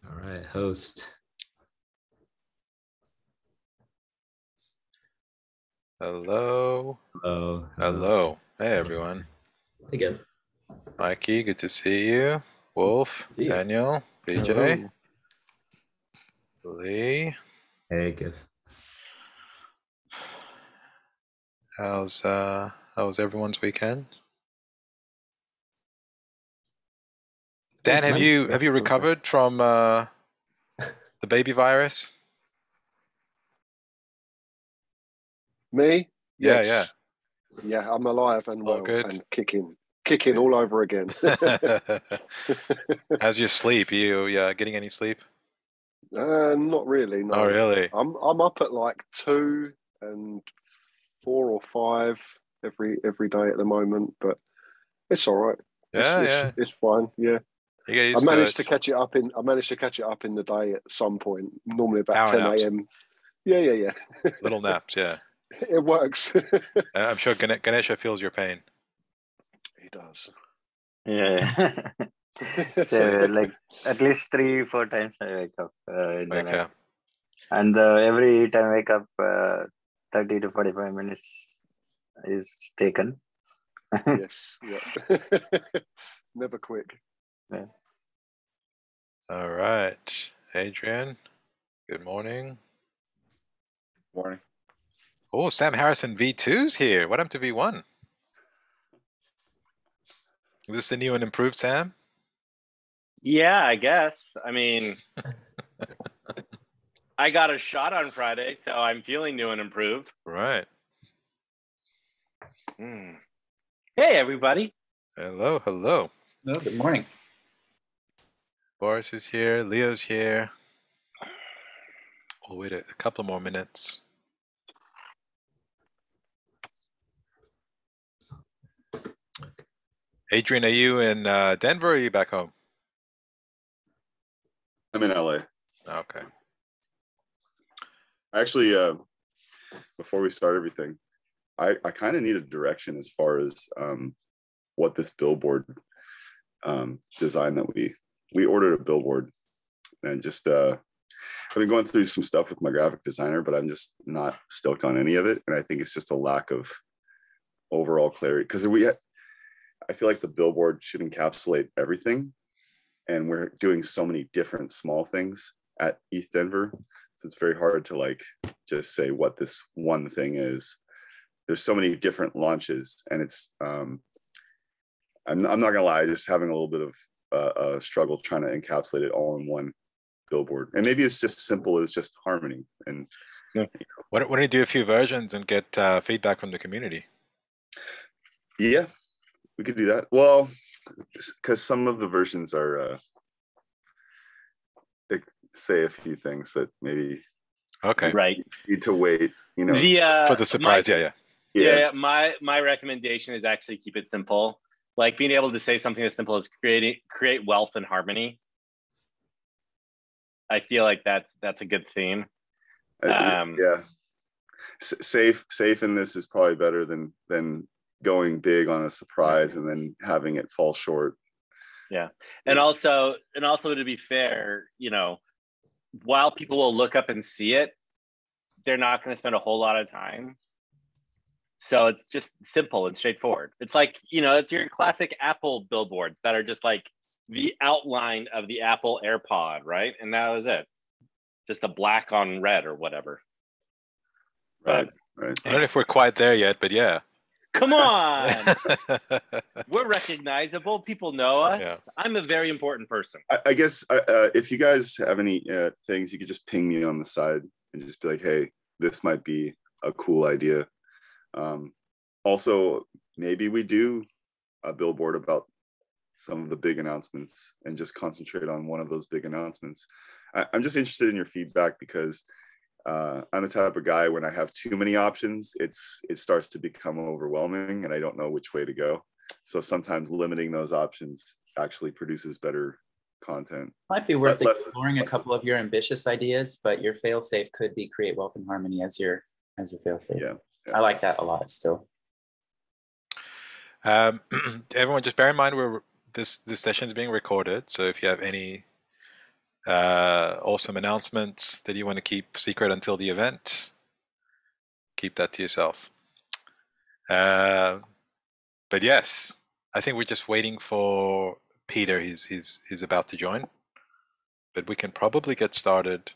All right, host. Hello. Hello. Hello. Hey, everyone. Hey, Gav. Mikey, good to see you. Wolf, See you. Daniel, BJ, Hello. Lee. Hey, Gav. How's everyone's weekend? Dan, have you recovered from the baby virus? Me? Yeah, Yes. Yeah, I'm alive and All well good? and kicking all over again. How's your sleep? You getting any sleep? Not really, no. Oh, really? I'm up at like 2 and 4 or 5 every day at the moment, but it's all right. Yeah. It's fine. Yeah. You get I used to managed it. to catch it up in the day at some point, normally about Power 10 naps. a.m. Yeah. Little naps, yeah. It works. I'm sure Ganesha feels your pain. He does. Yeah. So like at least 3-4 times I wake up in the night. And every time I wake up, 30 to 45 minutes is taken. Yes. Yeah. Never quick. Yeah. All right. Adrian, good morning. Morning. Oh, Sam Harrison V2's here. What happened to V1? Is this the new and improved Sam? Yeah, I guess. I mean, I got a shot on Friday, so I'm feeling new and improved. Right. Hey, everybody. Hello. Hello, good morning. Boris is here. Leo's here. We'll wait a couple more minutes. Adrian, are you in Denver or are you back home? I'm in LA. Okay. Actually, before we start everything, I kind of need a direction as far as what this billboard design that we ordered a billboard, and just I've been going through some stuff with my graphic designer, but I'm just not stoked on any of it, and I think it's just a lack of overall clarity because I feel like the billboard should encapsulate everything, and we're doing so many different small things at East Denver, so it's very hard to like just say what this one thing is. There's so many different launches, and it's I'm not gonna lie, just having a little bit of a struggle trying to encapsulate it all in one billboard. And maybe it's just simple as just harmony. And Why don't you do a few versions and get feedback from the community? Yeah, we could do that. Well, because some of the versions are they say a few things that maybe Right. need to wait, for the surprise. Yeah. My recommendation is actually keep it simple. Like being able to say something as simple as create wealth and harmony. I feel like that's a good theme. Yeah, safe in this is probably better than going big on a surprise and then having it fall short. Yeah, and also to be fair, while people will look up and see it, they're not going to spend a whole lot of time. So it's just simple and straightforward. It's like, it's your classic Apple billboards that are just like the outline of the Apple AirPod, right? And that was it. Just a black on red or whatever. Right. I don't know if we're quite there yet, but yeah. Come on. We're recognizable. People know us. Yeah. I'm a very important person. I guess if you guys have any things, you could just ping me on the side and just be like, hey, this might be a cool idea. Also, maybe we do a billboard about some of the big announcements and just concentrate on one of those big announcements. I'm just interested in your feedback because I'm the type of guy, when I have too many options, it starts to become overwhelming and I don't know which way to go. So sometimes limiting those options actually produces better content. Might be worth exploring a couple of your ambitious ideas, but your fail-safe could be create wealth and harmony as your fail-safe. Yeah. I like that a lot still. Everyone, just bear in mind this session is being recorded, so if you have any Awesome announcements that you want to keep secret until the event, keep that to yourself. But yes, I think we're just waiting for Peter. He's about to join, but we can probably get started.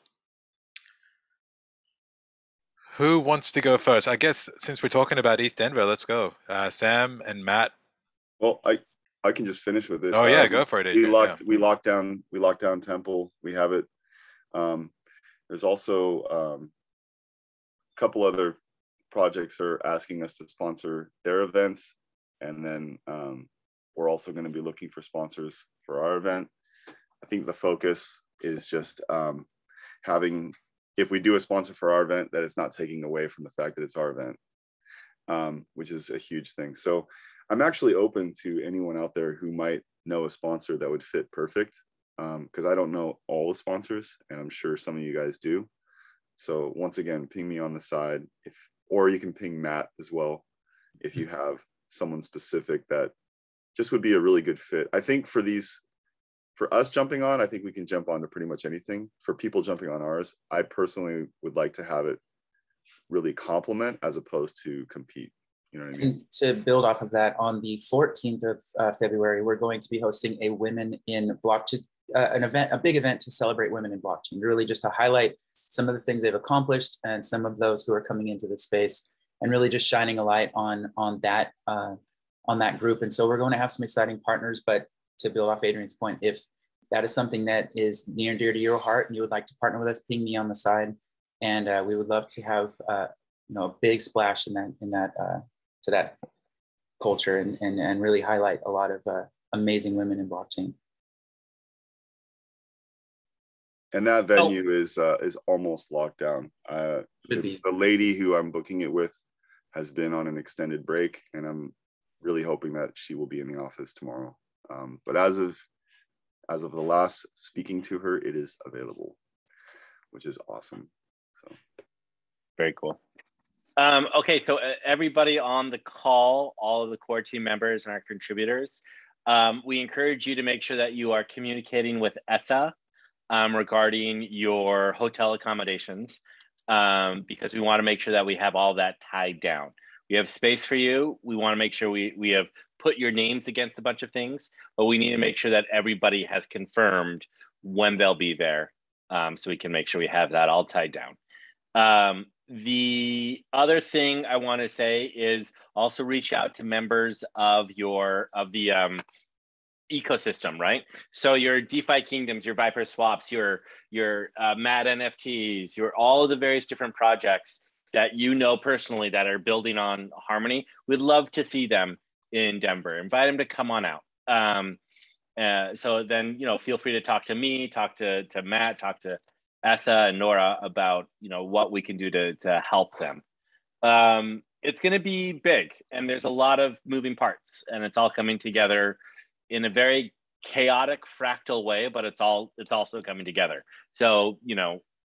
Who wants to go first? I guess since we're talking about East Denver, let's go. Sam and Matt. Well, I can just finish with it. Oh yeah, go for it, Adrian. We locked down Temple. We have it. There's also a couple other projects are asking us to sponsor their events, and then we're also going to be looking for sponsors for our event. I think the focus is just having, if we do a sponsor for our event, that it's not taking away from the fact that it's our event, which is a huge thing. So I'm actually open to anyone out there who might know a sponsor that would fit perfect, because I don't know all the sponsors, and I'm sure some of you guys do. So once again, ping me on the side, or you can ping Matt as well if you have someone specific that just would be a really good fit. I think for us jumping on, I think we can jump on to pretty much anything. For people jumping on ours, I personally would like to have it really complement as opposed to compete. You know what I mean? And to build off of that, on the 14th of February, we're going to be hosting a Women in Blockchain, an event, a big event to celebrate women in blockchain, really just to highlight some of the things they've accomplished and some of those who are coming into the space, and really just shining a light on that group. And so we're going to have some exciting partners. But to build off Adrian's point, if that is something that is near and dear to your heart and you would like to partner with us, ping me on the side, and we would love to have a big splash in that to that culture and really highlight a lot of amazing women in blockchain. And that venue is almost locked down. The lady who I'm booking it with has been on an extended break, and I'm really hoping that she will be in the office tomorrow. But as of the last speaking to her, it is available, which is awesome. So very cool. Okay, so everybody on the call, all of the core team members and our contributors, we encourage you to make sure that you are communicating with ESSA regarding your hotel accommodations, because we want to make sure that we have all that tied down. We have space for you. We want to make sure we have put your names against a bunch of things, but we need to make sure that everybody has confirmed when they'll be there, so we can make sure we have that all tied down. The other thing I want to say is also reach out to members of the ecosystem, right? So your DeFi Kingdoms, your Viper Swaps, your Mad NFTs, all of the various different projects that you know personally that are building on Harmony. We'd love to see them in Denver. Invite them to come on out. So then, feel free to talk to me, talk to Matt, talk to Essa and Nora about what we can do to help them. It's going to be big, and there's a lot of moving parts, and it's all coming together in a very chaotic fractal way, but it's also coming together. So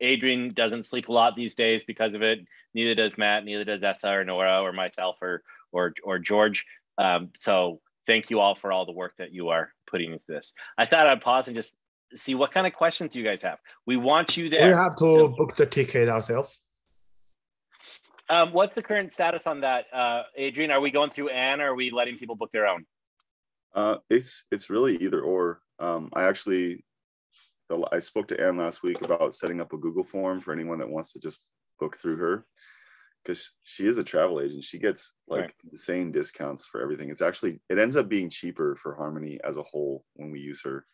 Adrian doesn't sleep a lot these days because of it. Neither does Matt, neither does Essa or Nora or myself or George. So thank you all for all the work that you are putting into this. I thought I'd pause and just see what kind of questions you guys have. We want you there. We have to book the ticket ourselves. What's the current status on that, Adrian? Are we going through Anne, or are we letting people book their own? It's really either or. I spoke to Anne last week about setting up a Google form for anyone that wants to just book through her, because she is a travel agent. She gets insane discounts for everything. It ends up being cheaper for Harmony as a whole when we use her.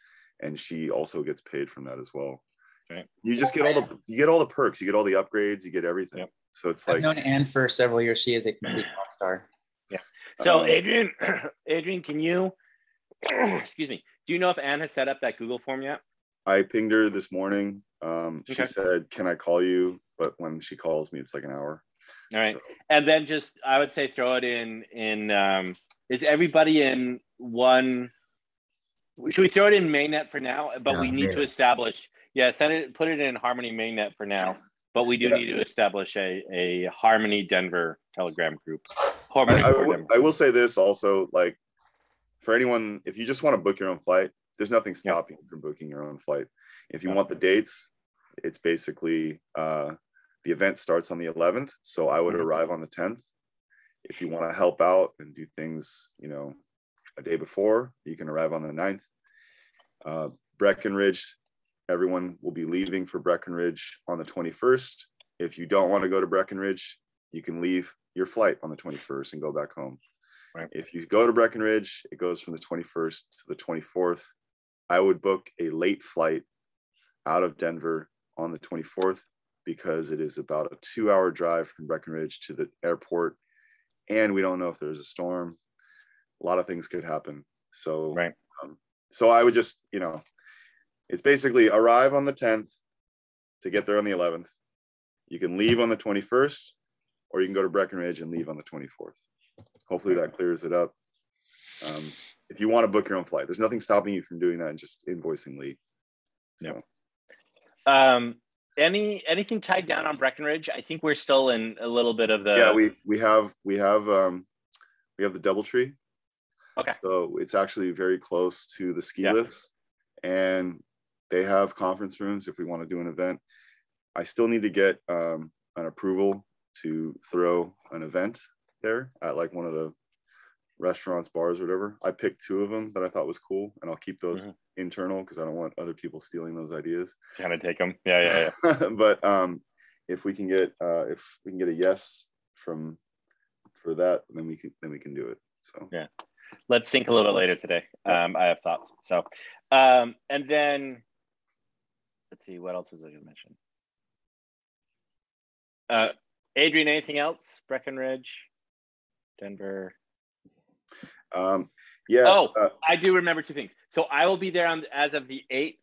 And she also gets paid from that as well. Right. You just get all the perks, you get all the upgrades, you get everything. Yep. So it's I've known Anne for several years. She is a complete rock star. Yeah. So Adrian, can you, excuse me, do you know if Anne has set up that Google form yet? I pinged her this morning. She said, "Can I call you?" But when she calls me, it's like an hour. All right. So. And then I would say throw it in is everybody in one? Should we throw it in mainnet for now? But we need to establish, put it in Harmony mainnet for now. But we do need to establish a Harmony Denver Telegram group. I will say this also, like, for anyone, if you just want to book your own flight, there's nothing stopping you from booking your own flight. If you want the dates, it's basically the event starts on the 11th, so I would arrive on the 10th. If you want to help out and do things, a day before, you can arrive on the 9th. Breckenridge, everyone will be leaving for Breckenridge on the 21st. If you don't want to go to Breckenridge, you can leave your flight on the 21st and go back home. Right. If you go to Breckenridge, it goes from the 21st to the 24th. I would book a late flight out of Denver on the 24th because it is about a 2-hour drive from Breckenridge to the airport. And we don't know if there's a storm. A lot of things could happen. So, so I would just, it's basically arrive on the 10th to get there on the 11th. You can leave on the 21st, or you can go to Breckenridge and leave on the 24th. Hopefully that clears it up. If you want to book your own flight, there's nothing stopping you from doing that and just invoicing Lee. So. Anything tied down on Breckenridge? I think we're still in a little bit of the. Yeah, we have the DoubleTree. Okay. So it's actually very close to the ski lifts, and they have conference rooms if we want to do an event. I still need to get an approval to throw an event there at like one of the restaurants, bars, or whatever. I picked 2 of them that I thought was cool, and I'll keep those internal because I don't want other people stealing those ideas. Kind of take them. Yeah. But if we can get a yes for that, then we can do it. So yeah, let's think a little bit later today. I have thoughts. So and then let's see, what else was I going to mention? Adrian, anything else? Breckenridge, Denver. I do remember 2 things. So I will be there as of the 8th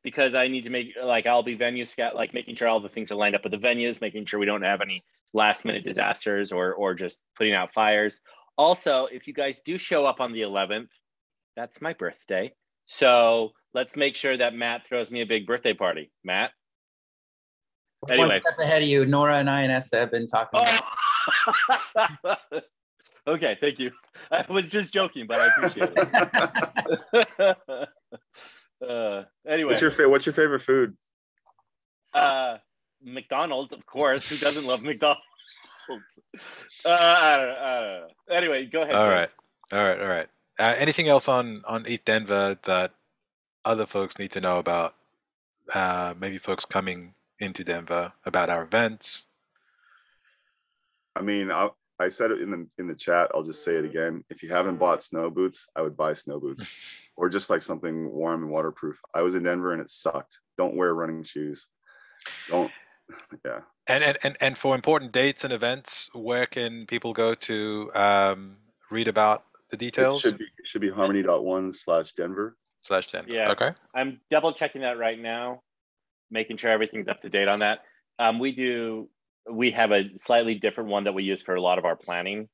because I need to make I'll be venue scout, making sure all the things are lined up with the venues, making sure we don't have any last minute disasters or just putting out fires. Also, if you guys do show up on the 11th, that's my birthday. So let's make sure that Matt throws me a big birthday party. Matt? Anyway. One step ahead of you. Nora and I and Esther have been talking about it. Okay, thank you. I was just joking, but I appreciate it. Anyway. What's your favorite food? McDonald's, of course. Who doesn't love McDonald's? I don't know. Anyway, go ahead. All right. Anything else on Eat Denver that other folks need to know about? Maybe folks coming into Denver, about our events. I mean, I said it in the chat. I'll just say it again. If you haven't bought snow boots, I would buy snow boots, or just something warm and waterproof. I was in Denver and it sucked. Don't wear running shoes. Don't. Yeah. And for important dates and events, where can people go to read about the details? It should be harmony.1/Denver. /Denver. Yeah. Okay. I'm double checking that right now, making sure everything's up to date on that. We have a slightly different one that we use for a lot of our planning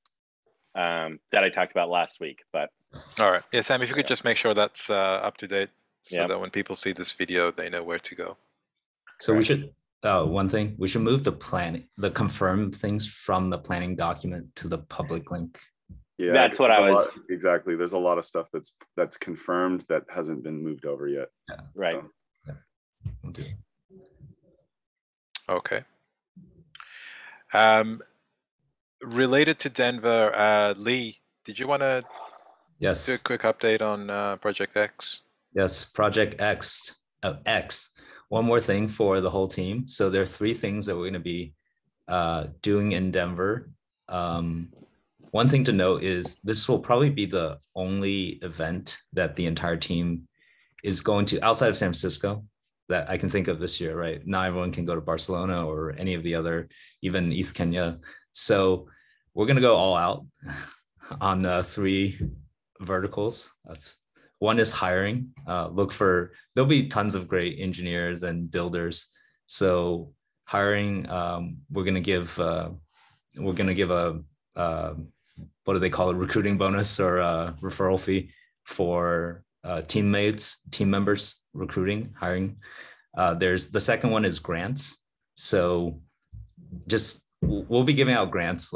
that I talked about last week. But all right. Yeah, Sam, if you could just make sure that's up to date so that when people see this video, they know where to go. So we should, one thing, we should move the confirm things from the planning document to the public link. Yeah, that's what I was. Exactly. There's a lot of stuff that's confirmed that hasn't been moved over yet. Yeah. Right. So, we'll do. Okay. Related to Denver, Lee, did you want to do a quick update on Project X? Yes, Project X. One more thing for the whole team. So there are 3 things that we're going to be doing in Denver. One thing to note is this will probably be the only event that the entire team is going to outside of San Francisco that I can think of this year, right? Not everyone can go to Barcelona or any of the other, even East Kenya. So we're going to go all out on 3 verticals. One is hiring. There'll be tons of great engineers and builders. So hiring, we're going to give a what do they call it? Recruiting bonus or a referral fee for team members, recruiting, hiring. There's the second one is grants. So we'll be giving out grants,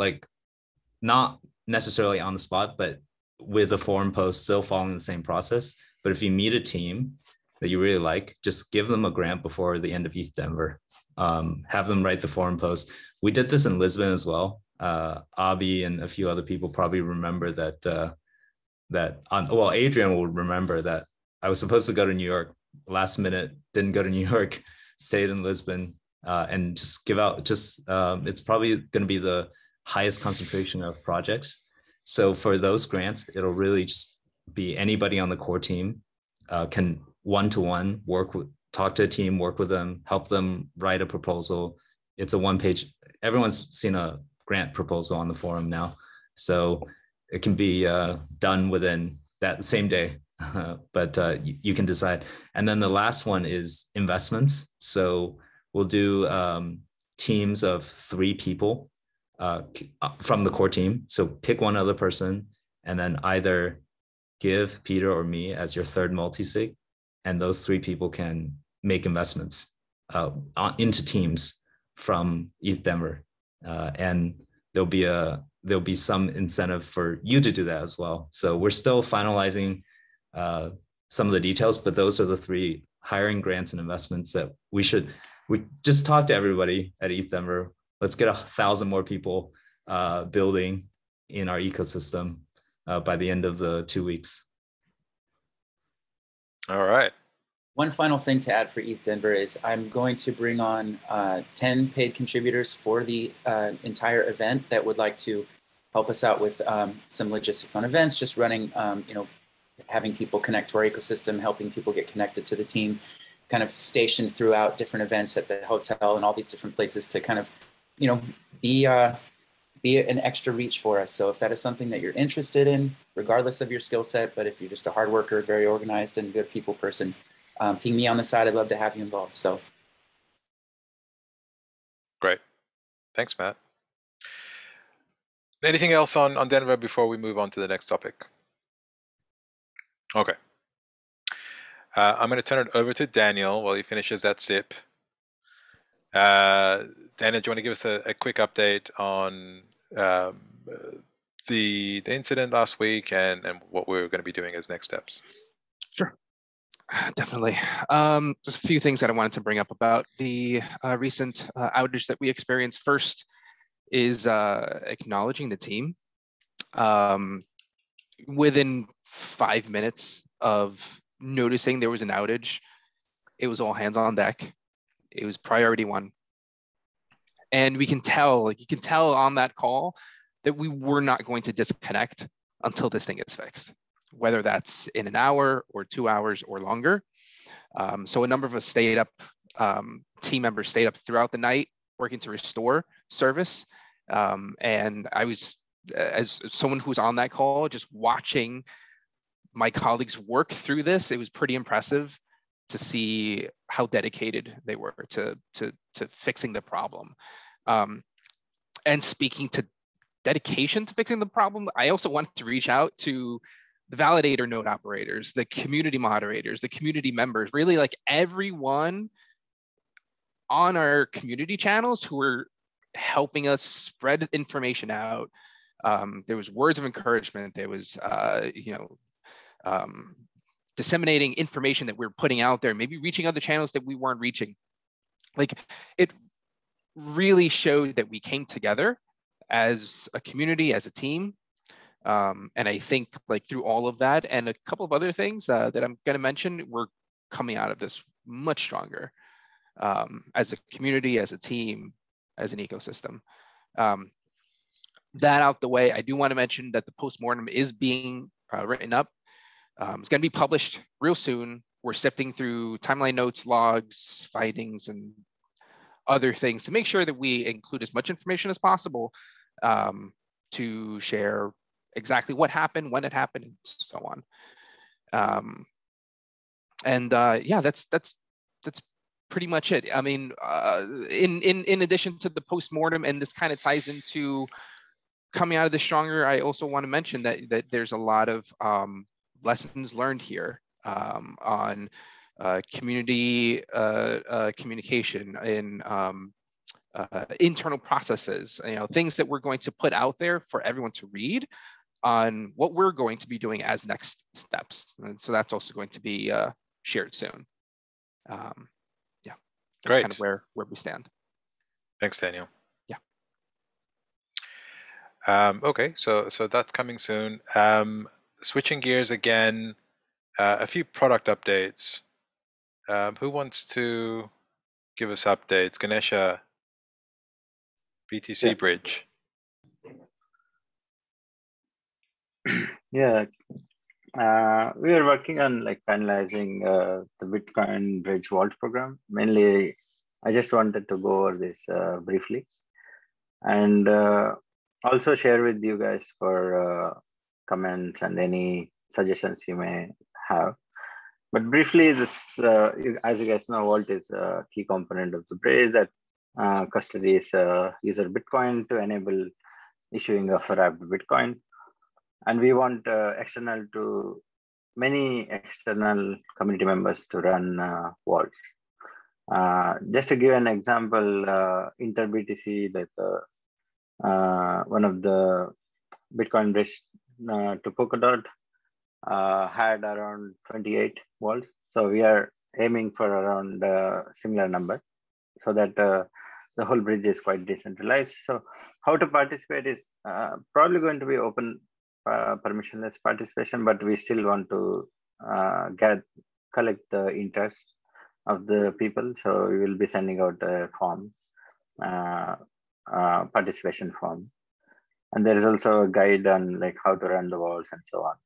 not necessarily on the spot, but with a forum post, still following the same process. But if you meet a team that you really like, just give them a grant before the end of ETH Denver. Have them write the forum post. We did this in Lisbon as well. Abi and a few other people probably remember that. Adrian will remember that I was supposed to go to New York last minute, didn't go to New York, stayed in Lisbon, and just give out. It's probably going to be the highest concentration of projects. So for those grants, it'll really just be anybody on the core team can one-to-one talk to a team, work with them, help them write a proposal. It's a one-page. Everyone's seen a grant proposal on the forum now, so it can be done within that same day. But you can decide. And then the last one is investments. So we'll do teams of 3 people from the core team. So pick one other person and then either give Peter or me as your third multi-sig, and those 3 people can make investments into teams from ETH Denver. And there'll be some incentive for you to do that as well. So we're still finalizing some of the details, but those are the 3 hiring, grants, and investments that we just talk to everybody at ETH Denver. Let's get 1,000 more people building in our ecosystem by the end of the 2 weeks. All right. One final thing to add for ETH Denver is I'm going to bring on 10 paid contributors for the entire event that would like to help us out with some logistics on events, just running, having people connect to our ecosystem, helping people get connected to the team, kind of stationed throughout different events at the hotel and all these different places to kind of, be an extra reach for us. So if that is something that you're interested in, regardless of your skill set, but if you're just a hard worker, very organized and good people person, ping me on the side. I'd love to have you involved. So great. Thanks, Matt. Anything else on Denver before we move on to the next topic? Okay. I'm going to turn it over to Daniel while he finishes that sip. Daniel, do you want to give us a quick update on the incident last week and what we're going to be doing as next steps? Sure. Definitely. Just a few things that I wanted to bring up about the recent outage that we experienced. First is acknowledging the team. Within 5 minutes of noticing there was an outage, it was all hands on deck. It was priority 1. And we can tell, you can tell on that call that we were not going to disconnect until this thing is fixed, whether that's in an hour or 2 hours or longer. So a number of us stayed up, team members stayed up throughout the night working to restore service. And I was, as someone who was on that call, just watching my colleagues work through this, it was pretty impressive to see how dedicated they were to fixing the problem. And speaking to dedication to fixing the problem, I also wanted to reach out to the validator node operators, the community moderators, the community members, really like everyone on our community channels who were helping us spread information out. There was words of encouragement. There was, disseminating information that we're putting out there, maybe reaching other channels that we weren't reaching. Like, it really showed that we came together as a community, as a team. And I think like through all of that and a couple of other things that I'm going to mention, we're coming out of this much stronger as a community, as a team, as an ecosystem. That out the way, I do want to mention that the postmortem is being written up. It's going to be published real soon. We're sifting through timeline notes, logs, findings, and other things to make sure that we include as much information as possible to share exactly what happened, when it happened, and so on. Yeah, that's pretty much it. I mean, in addition to the postmortem, and this kind of ties into coming out of this stronger, I also want to mention that there's a lot of lessons learned here on community communication in internal processes, things that we're going to put out there for everyone to read, on what we're going to be doing as next steps. And so that's also going to be shared soon. Yeah, that's Great. kind of where we stand. Thanks, Daniel. Yeah. Okay, so that's coming soon. Switching gears again, a few product updates. Who wants to give us updates? Ganesha, BTC Bridge. Yeah, we are working on like finalizing the Bitcoin Bridge Vault program. Mainly, I just wanted to go over this briefly, and also share with you guys for comments and any suggestions you may have. But briefly, this, as you guys know, Vault is a key component of the bridge that custodies user Bitcoin to enable issuing of wrapped Bitcoin. And we want many external community members to run vaults. Just to give an example, InterBTC, that one of the Bitcoin bridge to Polkadot had around 28 vaults. So we are aiming for around a similar number, so that the whole bridge is quite decentralized. So how to participate is probably going to be open permissionless participation, but we still want to collect the interest of the people. So we will be sending out a form, participation form. And there is also a guide on like how to run the vaults and so on.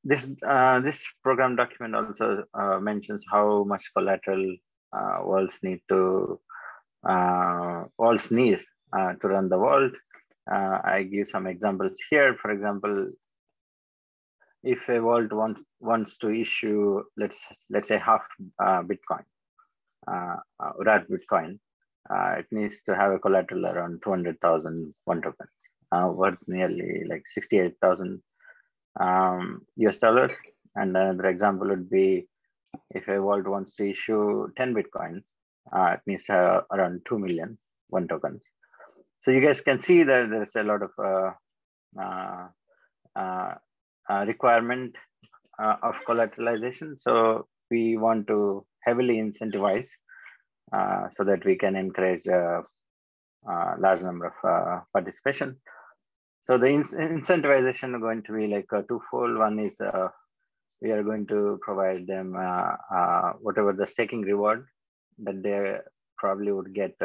This program document also mentions how much collateral vaults need to run the vault. I give some examples here. For example, if a vault wants to issue, let's say half Bitcoin, wrapped Bitcoin, it needs to have a collateral around 200,000 one tokens, worth nearly like 68,000 US dollars. And another example would be if a vault wants to issue 10 Bitcoins, it needs to have around 2 million one tokens. So you guys can see that there's a lot of requirement of collateralization. So we want to heavily incentivize so that we can encourage a large number of participation. So the incentivization are going to be like twofold. One is we are going to provide them whatever the staking reward that they probably would get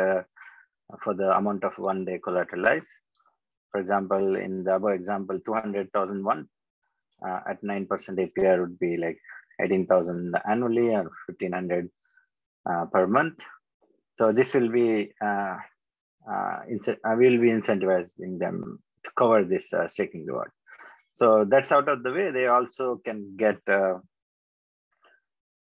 for the amount of one they collateralize. For example, in the above example, 200,001 at 9% APR would be like 18,000 annually or 1,500 per month. So this will be, I will be incentivizing them to cover this staking reward. So that's out of the way. They also can get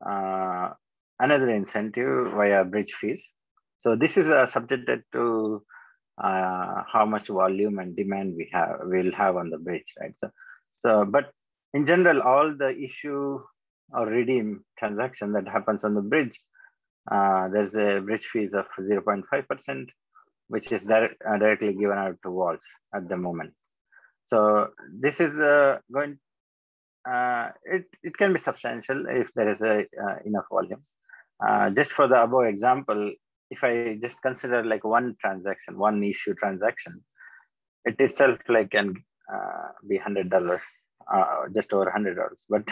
another incentive via bridge fees. So this is subjected to how much volume and demand we'll have on the bridge, right? So, but in general, all the issue or redeem transaction that happens on the bridge, there's a bridge fees of 0.5%, which is directly given out to vaults at the moment. So this is going. It can be substantial if there is enough volume. Just for the above example, if I just consider like one transaction, one issue transaction, it itself like can be $100, just over $100. But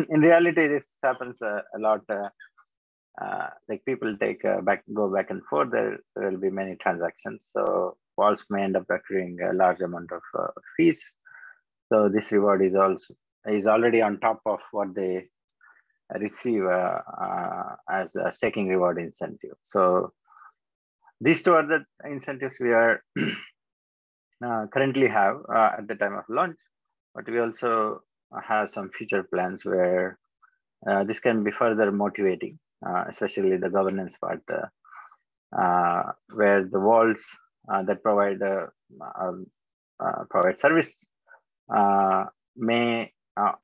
in reality, this happens a lot. Like people go back and forth. There will be many transactions, so vaults may end up accruing a large amount of fees. So this reward is already on top of what they receive as a staking reward incentive. So these two are the incentives we are currently have at the time of launch, but we also have some future plans where this can be further motivating, especially the governance part, where the vaults that provide service may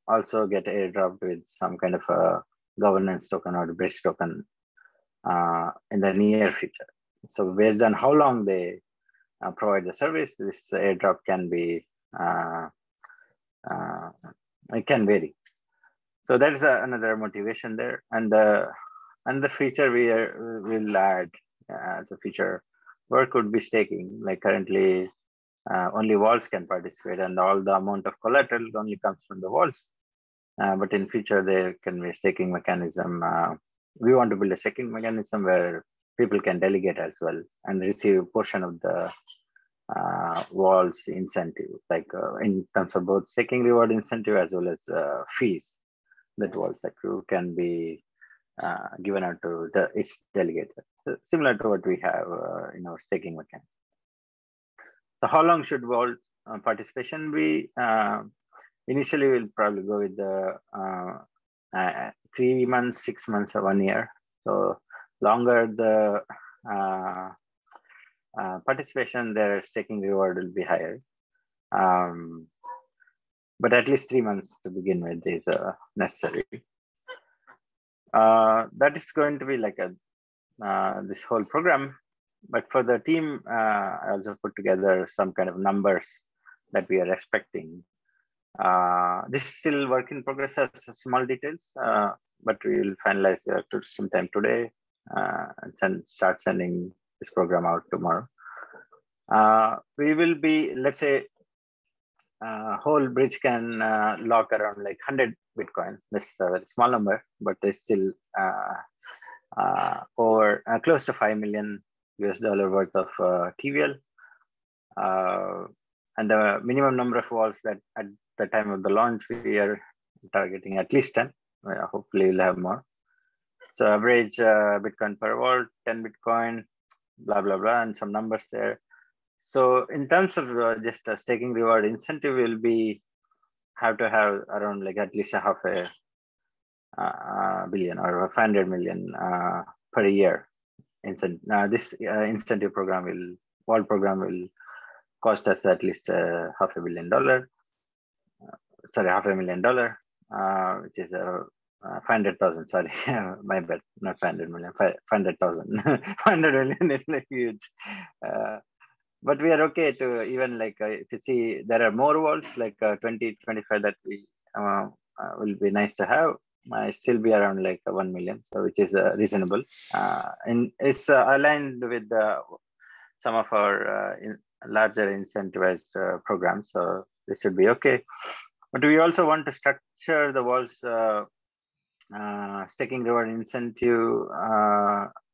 also get airdropped with some kind of a governance token or bridge token in the near future. So based on how long they provide the service, this airdrop can be It can vary. So that's another motivation there. And the feature will add as a feature work would be staking. Like currently, only walls can participate, and all the amount of collateral only comes from the walls. But in future, there can be a staking mechanism. We want to build a staking mechanism where people can delegate as well and receive a portion of the walls incentive, like in terms of both staking reward incentive as well as fees that walls accrue can be given out to its delegates, similar to what we have in our staking mechanism. So how long should wall participation be? Initially, we'll probably go with the 3 months, 6 months, or 1 year. So longer the participation, their staking reward will be higher. But at least 3 months to begin with is necessary. That is going to be like this whole program. But for the team, I also put together some kind of numbers that we are expecting. This is still work in progress as small details, but we will finalize sometime today and start sending this program out tomorrow. We will be, let's say, whole bridge can lock around like 100 Bitcoin. This is a very small number, but it's still over close to $5 million US worth of TVL. And the minimum number of walls that at the time of the launch, we are targeting at least 10. Hopefully we'll have more. So average Bitcoin per wall, 10 Bitcoin, blah, blah, blah, and some numbers there. So in terms of just a staking reward incentive, will be have to have around like at least $500 million or 500 million per year. This incentive program wall program will cost us at least $500 million. Sorry, $500,000, which is 500,000. Sorry, my bad, not 500 million, 500,000. 500 million is like huge. But we are okay to even like if you see there are more walls like 20, 25 that we will be nice to have. Still be around like 1 million, so which is reasonable, and it's aligned with some of our larger incentivized programs. So this should be okay. But we also want to structure the walls staking reward incentive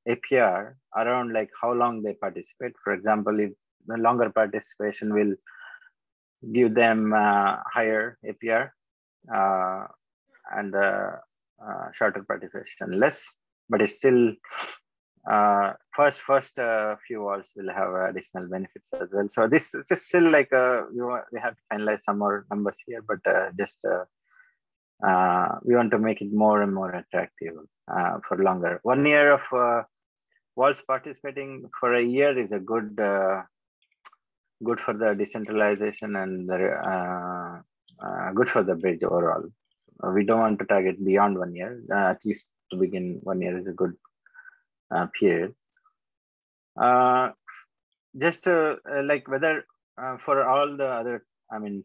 APR around like how long they participate. For example, if the longer participation will give them higher APR and shorter participation less, but it's still first few walls will have additional benefits as well. So this is still like we have to finalize some more numbers here, but just we want to make it more and more attractive for longer. 1 year of walls participating for a year is a good for the decentralization and good for the bridge overall. We don't want to target beyond 1 year. At least to begin, 1 year is a good period. Just like whether for all the other,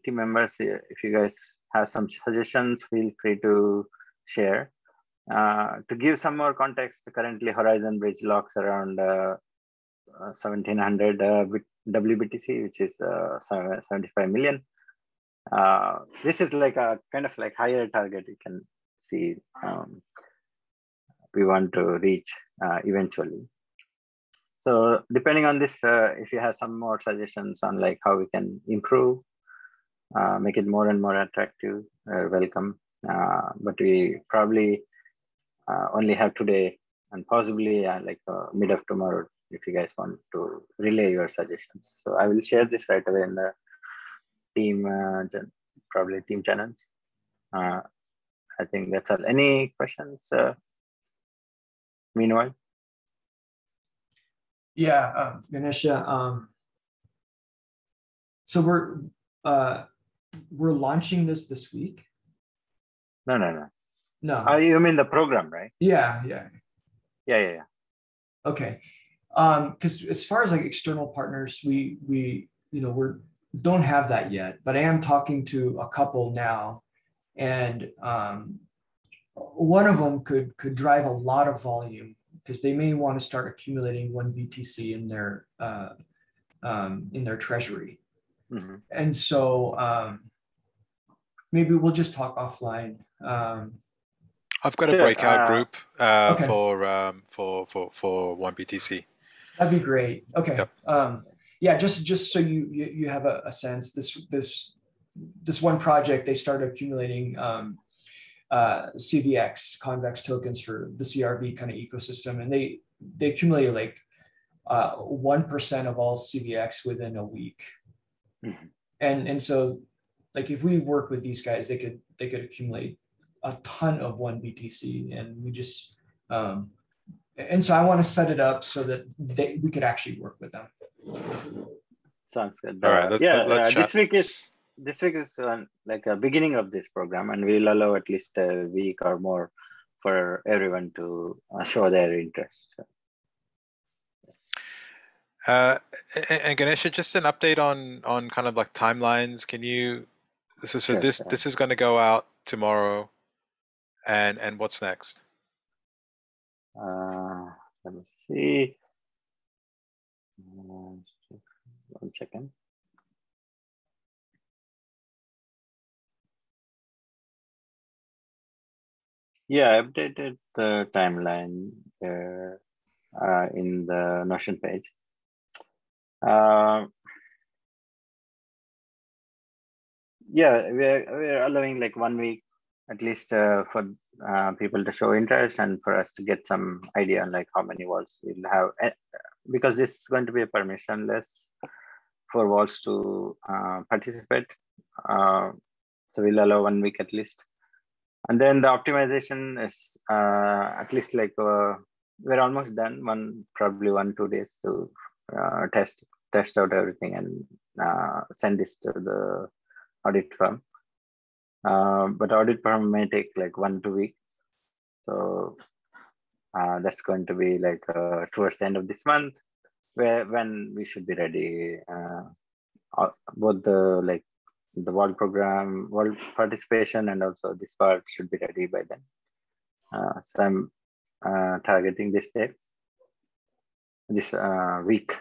team members, if you guys have some suggestions, feel free to share. To give some more context, currently Horizon Bridge locks around 1,700 WBTC, which is 75 million. This is like a kind of like higher target. You can see we want to reach eventually. So depending on this, if you have some more suggestions on like how we can improve, make it more and more attractive, welcome. But we probably only have today and possibly like mid of tomorrow if you guys want to relay your suggestions. So I will share this right away in the team, probably team channels. I think that's all. Any questions? Meanwhile. Yeah, Ganesha. So we're launching this week. No. No. You mean the program, right? Yeah. Yeah. Okay. Because as far as like external partners, we're don't have that yet, but I am talking to a couple now, and one of them could drive a lot of volume because they may want to start accumulating one BTC in their treasury. Mm-hmm. And so maybe we'll just talk offline. I've got a breakout group okay. for 1BTC. That'd be great. Okay. Yep. Yeah, just so you have a sense, this one project, they started accumulating CVX, convex tokens for the CRV kind of ecosystem, and they accumulated like 1% of all CVX within a week. Mm-hmm. And so like if we work with these guys, they could accumulate a ton of 1BTC, and we just and so I want to set it up so that we could actually work with them. Sounds good. All right, let's chat. This week is like a beginning of this program, and we'll allow at least a week or more for everyone to show their interest. And Ganesha, just an update on kind of like timelines. Can you? So this is going to go out tomorrow, and what's next? Let me see. 1 second. Yeah, I updated the timeline there in the Notion page. Yeah, we're allowing like 1 week at least for people to show interest and for us to get some idea on like how many vaults we'll have, because this is going to be a permissionless for vaults to participate. So we'll allow 1 week at least. And then the optimization is at least like we're almost done. Probably 1-2 days to test out everything and send this to the audit firm. But audit firm may take like 1-2 weeks. So that's going to be like towards the end of this month, when we should be ready. Both the vault program, vault participation, and also this part should be ready by then. So I'm targeting this date, this week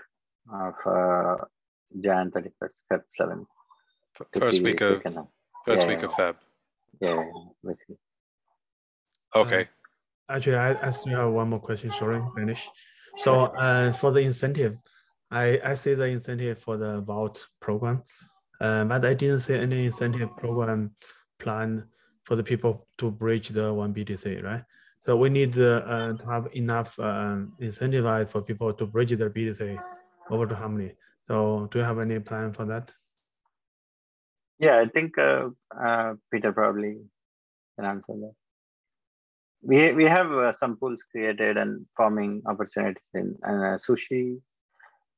of Jan 31st, Feb 7th. First week of Feb. Yeah, basically. Okay. Actually, I still have one more question. Sorry, finish. So for the incentive, I see the incentive for the vault program, but I didn't see any incentive program plan for the people to bridge the 1BTC, right? So we need to have enough incentivized for people to bridge their BTC over to Harmony. So do you have any plan for that? Yeah, I think Peter probably can answer that. We have some pools created and farming opportunities in Sushi.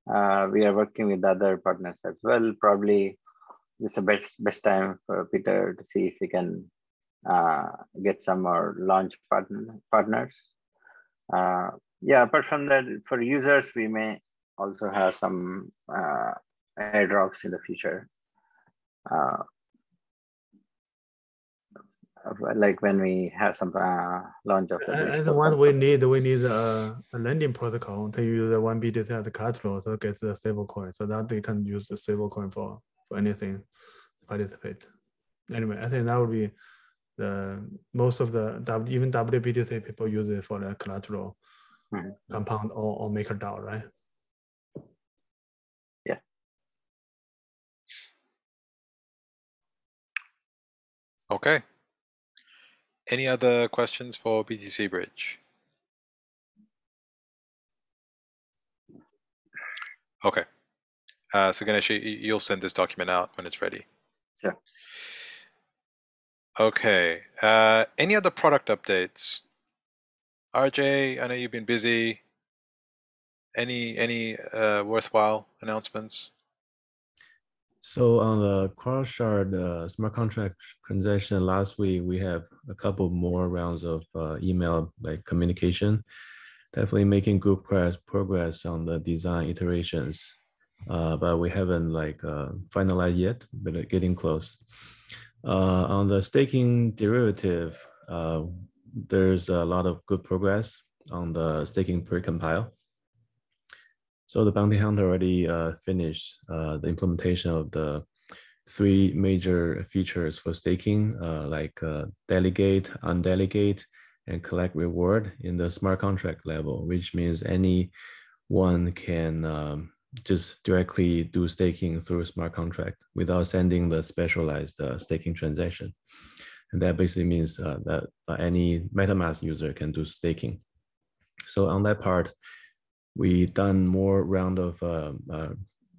We are working with other partners as well. Probably this is the best time for Peter to see if we can get some more launch partners. Yeah, apart from that, for users, we may also have some airdrops in the future. Like when we have some launch of the one we need a lending protocol to use the 1BTC as the collateral, so get the stable coin, so that they can use the stable coin for anything to participate. Anyway, I think that would be the most of the even WBTC people use it for the collateral compound or MakerDAO, right? Yeah. Okay. Any other questions for BTC Bridge? Okay. So Ganesh, you'll send this document out when it's ready. Sure. Okay. Any other product updates? RJ, I know you've been busy. Any worthwhile announcements? So on the cross-shard smart contract transaction last week, we have a couple more rounds of email communication. Definitely making good progress on the design iterations. but we haven't like finalized yet, but getting close. On the staking derivative, there's a lot of good progress on the staking precompile. So the bounty hunter already finished the implementation of the 3 major features for staking, like delegate, undelegate, and collect reward in the smart contract level, which means anyone can just directly do staking through a smart contract without sending the specialized staking transaction. And that basically means that any MetaMask user can do staking. So on that part, we done more round of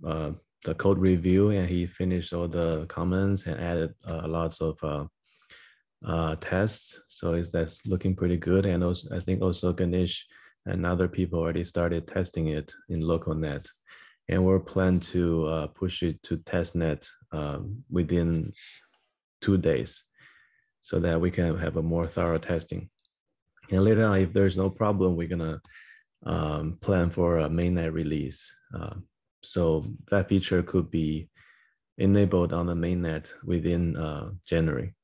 the code review, and he finished all the comments and added lots of tests. So that's looking pretty good. And also, I think also Ganesh and other people already started testing it in LocalNet. And we're planning to push it to testnet within 2 days so that we can have a more thorough testing. And later on, if there's no problem, we're gonna plan for a mainnet release. So that feature could be enabled on the mainnet within January.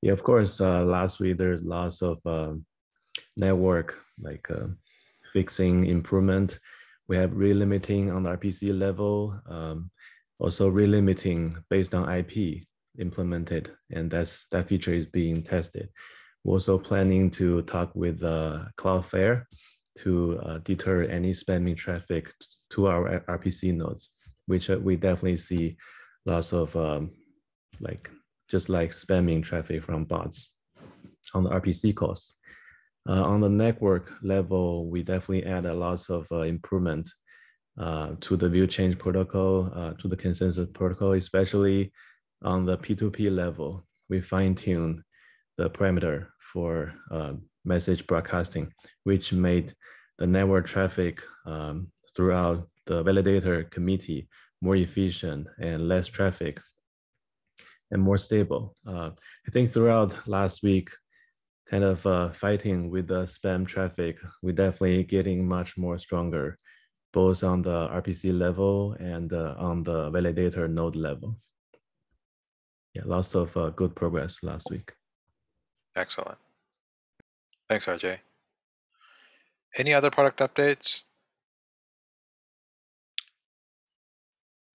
Yeah, of course, last week there's lots of network like fixing improvement. We have relimiting on the RPC level, also relimiting based on IP implemented, and that feature is being tested. We're also planning to talk with Cloudflare to deter any spamming traffic to our RPC nodes, which we definitely see lots of just like spamming traffic from bots on the RPC calls. On the network level, we definitely add a lot of improvement to the view change protocol, to the consensus protocol, especially on the P2P level. We fine-tune the parameter for message broadcasting, which made the network traffic throughout the validator committee more efficient and less traffic and more stable. I think throughout last week, kind of fighting with the spam traffic, we're definitely getting much more stronger, both on the RPC level and on the validator node level. Yeah, lots of good progress last week. Excellent. Thanks, RJ. Any other product updates?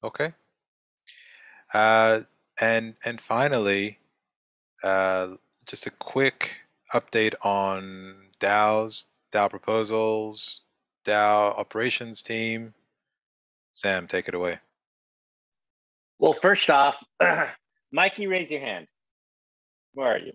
Okay. And finally, just a quick update on DAOs, DAO proposals, DAO operations team. Sam, take it away. Well, first off, Mikey, raise your hand. Where are you?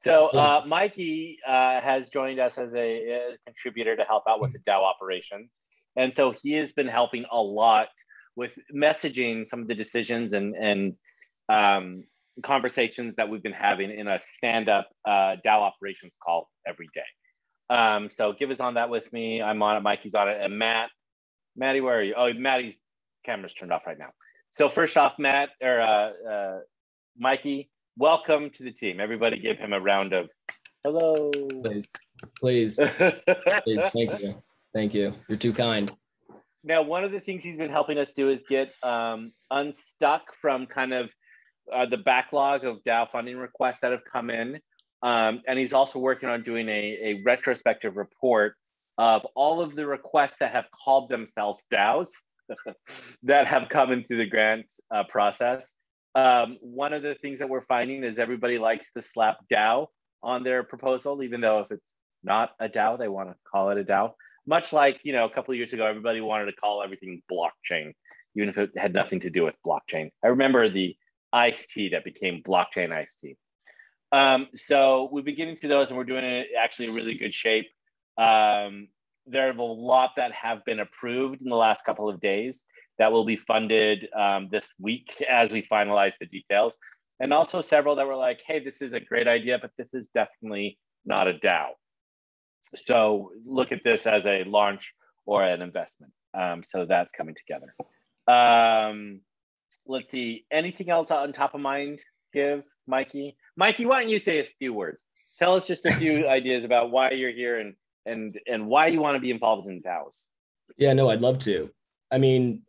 So Mikey has joined us as a contributor to help out with the DAO operations. And so he has been helping a lot with messaging some of the decisions and conversations that we've been having in a stand-up DAO operations call every day. So Giv is on that with me. I'm on it. Mikey's on it. And Matty, where are you? Oh, Matty's camera's turned off right now. So first off, Mikey, welcome to the team. Everybody give him a round of hello. Please. Thank you. You're too kind. Now, one of the things he's been helping us do is get unstuck from kind of the backlog of DAO funding requests that have come in. And he's also working on doing a retrospective report of all of the requests that have called themselves DAOs that have come into the grant process. One of the things that we're finding is everybody likes to slap DAO on their proposal, even though if it's not a DAO, they want to call it a DAO. Much like, a couple of years ago, everybody wanted to call everything blockchain, even if it had nothing to do with blockchain. I remember the iced tea that became blockchain iced tea. So we've been getting through those and we're doing it actually in really good shape. There are a lot that have been approved in the last couple of days that will be funded this week as we finalize the details. And also several that were like, hey, this is a great idea, but this is definitely not a DAO. So look at this as a launch or an investment. So that's coming together. Let's see, anything else on top of mind, Giv, Mikey? Mikey, why don't you say a few words? Tell us just a few ideas about why you're here and why you want to be involved in DAOs. Yeah, no, I'd love to. I mean,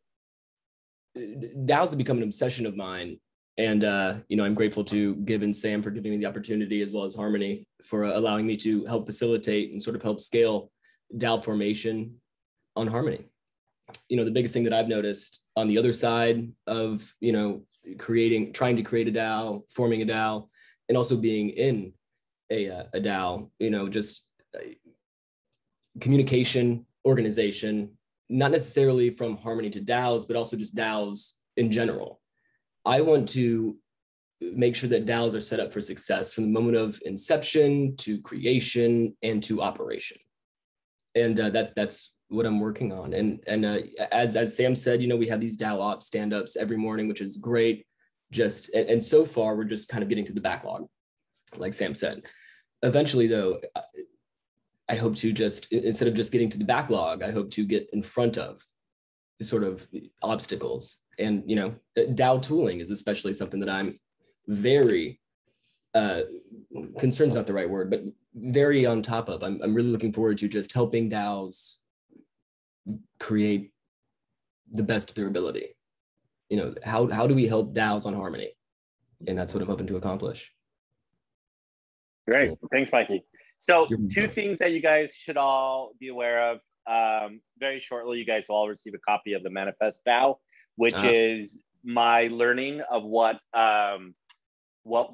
DAOs have become an obsession of mine. And, I'm grateful to Gib and Sam for giving me the opportunity, as well as Harmony for allowing me to help facilitate and sort of help scale DAO formation on Harmony. The biggest thing that I've noticed on the other side of, trying to create a DAO, forming a DAO, and also being in a DAO, just communication, organization, not necessarily from Harmony to DAOs, but also just DAOs in general. I want to make sure that DAOs are set up for success from the moment of inception to creation and to operation. And that's what I'm working on. And as Sam said, we have these DAO Ops stand-ups every morning, which is great. And so far, we're just kind of getting to the backlog, like Sam said. Eventually, though, I hope to instead of just getting to the backlog, I hope to get in front of sort of obstacles. And, DAO tooling is especially something that I'm very, concerned's not the right word, but very on top of. I'm really looking forward to just helping DAOs create the best of their ability. How do we help DAOs on Harmony? And that's what I'm hoping to accomplish. Great. Thanks, Mikey. So two things that you guys should all be aware of. Very shortly, you guys will all receive a copy of the Manifest DAO, which is my learning of what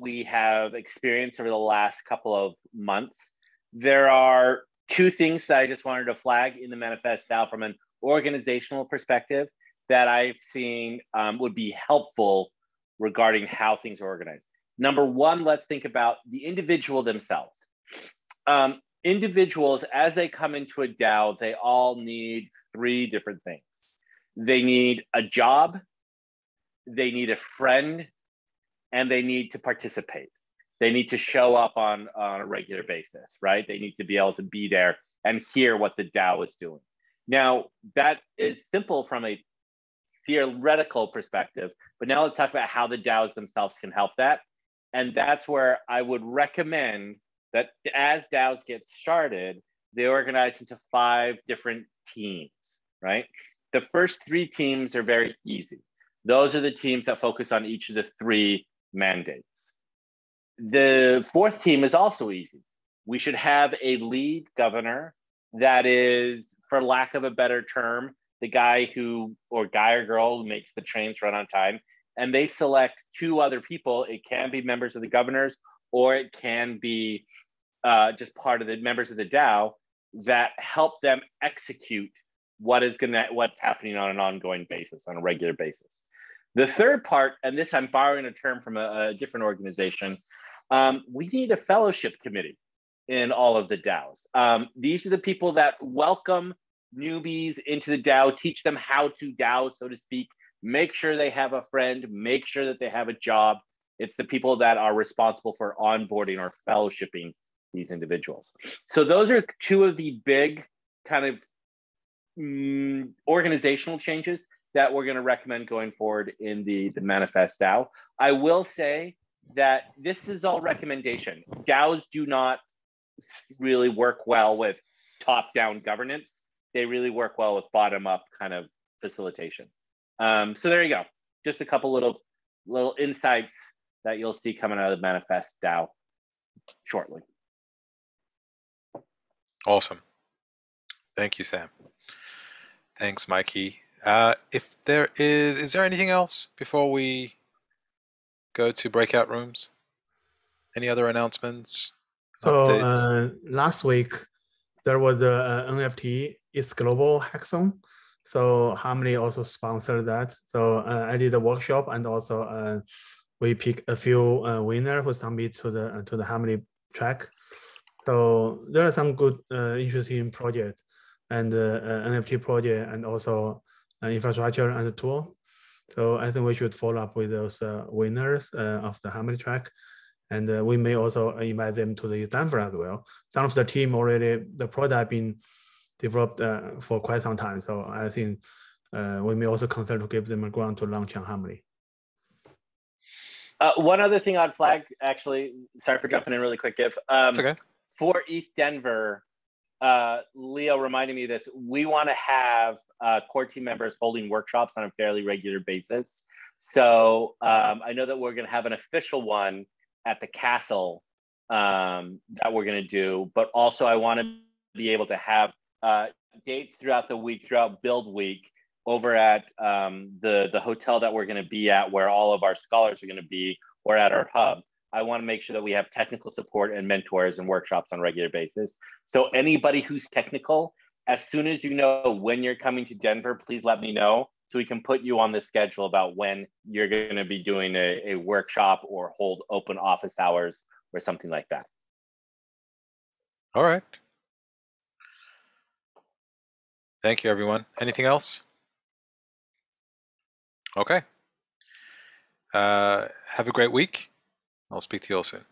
we have experienced over the last couple of months. There are two things that I just wanted to flag in the Manifest DAO from an organizational perspective that I've seen would be helpful regarding how things are organized. Number one, let's think about the individual themselves. Individuals, as they come into a DAO, they all need three different things. They need a job, they need a friend, and they need to participate. They need to show up on a regular basis, right? They need to be able to be there and hear what the DAO is doing. Now, that is simple from a theoretical perspective, but now let's talk about how the DAOs themselves can help that. And that's where I would recommend that as DAOs get started, they organize into 5 different teams, right? The first 3 teams are very easy. Those are the teams that focus on each of the 3 mandates. The 4th team is also easy. We should have a lead governor that is, for lack of a better term, the guy or girl who makes the trains run on time. And they select 2 other people. It can be members of the governors, or it can be just part of the members of the DAO that help them execute what's happening on an ongoing basis, on a regular basis. The third part, and this I'm borrowing a term from a different organization, we need a fellowship committee in all of the DAOs. These are the people that welcome newbies into the DAO, teach them how to DAO, so to speak, make sure they have a friend, make sure that they have a job. It's the people that are responsible for onboarding or fellowshipping these individuals. So those are 2 of the big kind of organizational changes that we're going to recommend going forward in the Manifest DAO. I will say that this is all recommendation. DAOs do not really work well with top-down governance. They really work well with bottom-up kind of facilitation. So there you go. Just a couple little insights that you'll see coming out of the Manifest DAO shortly. Awesome. Thank you, Sam. Thanks, Mikey. If there is there anything else before we go to breakout rooms? Any other announcements? So last week, there was a NFT It's Global Hackathon. So Harmony also sponsored that. So I did a workshop, and also we picked a few winners who submit to the Harmony track. So there are some good, interesting projects, and NFT project, and also infrastructure and tool. So I think we should follow up with those winners of the Harmony track. And we may also invite them to the Denver as well. Some of the team already, the product been developed for quite some time. So I think we may also consider to give them a grant to launch on Harmony. One other thing I'd flag, actually, sorry for jumping in really quick, Giv. It's okay. For ETH Denver, Leo reminded me of this. We want to have core team members holding workshops on a fairly regular basis. So I know that we're going to have an official one at the castle that we're going to do, but also I want to be able to have dates throughout the week, throughout Build Week, over at the hotel that we're going to be at, where all of our scholars are going to be, or at our hub. I want to make sure that we have technical support and mentors and workshops on a regular basis. So anybody who's technical, as soon as you know when you're coming to Denver, please let me know so we can put you on the schedule about when you're going to be doing a workshop or hold open office hours or something like that. All right. Thank you, everyone. Anything else? Okay. Have a great week. I'll speak to you all soon.